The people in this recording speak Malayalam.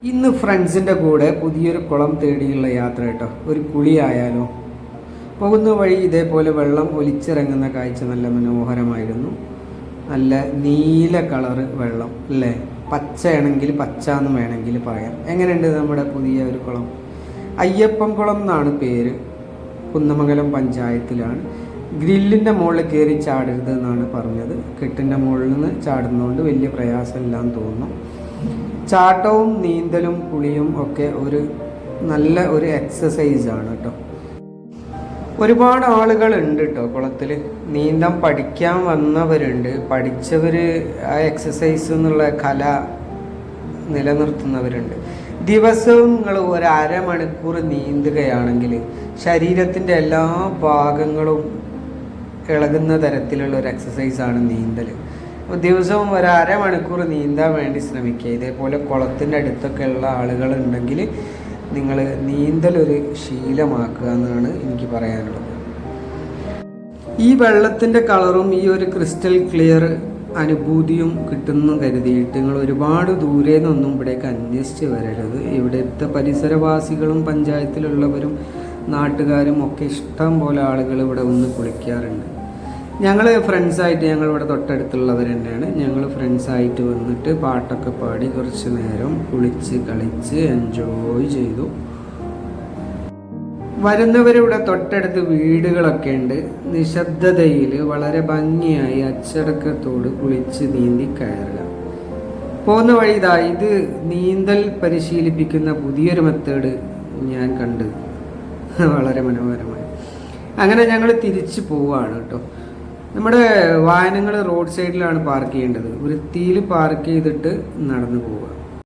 ഇന്ന് ഫ്രണ്ട്സിൻ്റെ കൂടെ പുതിയൊരു കുളം തേടിയുള്ള യാത്ര കേട്ടോ. ഒരു കുളിയായാലോ? പോകുന്ന വഴി ഇതേപോലെ വെള്ളം ഒലിച്ചിറങ്ങുന്ന കാഴ്ച നല്ല മനോഹരമായിരുന്നു. നല്ല നീല കളറ് വെള്ളം അല്ലേ, പച്ചയാണെങ്കിൽ പച്ച എന്ന് വേണമെങ്കിൽ പറയാം. എങ്ങനെയുണ്ട് നമ്മുടെ പുതിയ ഒരു കുളം? അയ്യപ്പൻ കുളം എന്നാണ് പേര്. കുന്നമംഗലം പഞ്ചായത്തിലാണ്. ഗ്രില്ലിൻ്റെ മുകളിൽ കയറി ചാടരുത് എന്നാണ് പറഞ്ഞത്. കെട്ടിൻ്റെ മുകളിൽ നിന്ന് ചാടുന്നതുകൊണ്ട് വലിയ പ്രയാസമില്ലാന്ന് തോന്നുന്നു. ചാട്ടവും നീന്തലും കുളിയും ഒക്കെ നല്ല ഒരു എക്സസൈസാണ് കേട്ടോ. ഒരുപാട് ആളുകളുണ്ട് കേട്ടോ കുളത്തിൽ. നീന്തം പഠിക്കാൻ വന്നവരുണ്ട്, പഠിച്ചവർ ആ എക്സസൈസ് എന്നുള്ള കല നിലനിർത്തുന്നവരുണ്ട്. ദിവസവും നിങ്ങൾ ഒരു അരമണിക്കൂർ നീന്തുകയാണെങ്കിൽ ശരീരത്തിൻ്റെ എല്ലാ ഭാഗങ്ങളും ഇളകുന്ന തരത്തിലുള്ള ഒരു എക്സസൈസാണ് നീന്തൽ. അപ്പോൾ ദിവസവും ഒരു അരമണിക്കൂർ നീന്താൻ വേണ്ടി ശ്രമിക്കുക. ഇതേപോലെ കുളത്തിൻ്റെ അടുത്തൊക്കെ ഉള്ള ആളുകളുണ്ടെങ്കിൽ നിങ്ങൾ നീന്തലൊരു ശീലമാക്കുക എന്നാണ് എനിക്ക് പറയാനുള്ളത്. ഈ വെള്ളത്തിൻ്റെ കളറും ഈ ഒരു ക്രിസ്റ്റൽ ക്ലിയർ അനുഭൂതിയും കിട്ടുന്നു കരുതിയിട്ട് നിങ്ങൾ ഒരുപാട് ദൂരെ നിന്നൊന്നും ഇവിടേക്ക് അന്വേഷിച്ച് വരരുത്. ഇവിടുത്തെ പരിസരവാസികളും പഞ്ചായത്തിലുള്ളവരും നാട്ടുകാരും ഒക്കെ ഇഷ്ടം പോലെ ആളുകൾ ഇവിടെ വന്ന് കുളിക്കാറുണ്ട്. ഞങ്ങൾ ഫ്രണ്ട്സായിട്ട്, ഞങ്ങളിവിടെ തൊട്ടടുത്തുള്ളവർ തന്നെയാണ്, ഞങ്ങൾ ഫ്രണ്ട്സായിട്ട് വന്നിട്ട് പാട്ടൊക്കെ പാടി കുറച്ച് നേരം കുളിച്ച് കളിച്ച് എൻജോയ് ചെയ്തു. വരുന്നവരിവിടെ തൊട്ടടുത്ത് വീടുകളൊക്കെ ഉണ്ട്. നിശബ്ദതയിൽ വളരെ ഭംഗിയായി അച്ചടക്കത്തോട് കുളിച്ച് നീന്തി കയറുക. പോകുന്ന വഴി ഇത് നീന്തൽ പരിശീലിപ്പിക്കുന്ന പുതിയൊരു മെത്തേഡ് ഞാൻ കണ്ട് വളരെ മനോഹരമായി. അങ്ങനെ ഞങ്ങൾ തിരിച്ചു പോവുകയാണ് കേട്ടോ. നമ്മുടെ വാഹനങ്ങൾ റോഡ് സൈഡിലാണ് പാർക്ക് ചെയ്യേണ്ടത്. വൃത്തിയിൽ പാർക്ക് ചെയ്തിട്ട് നടന്നു പോവുക.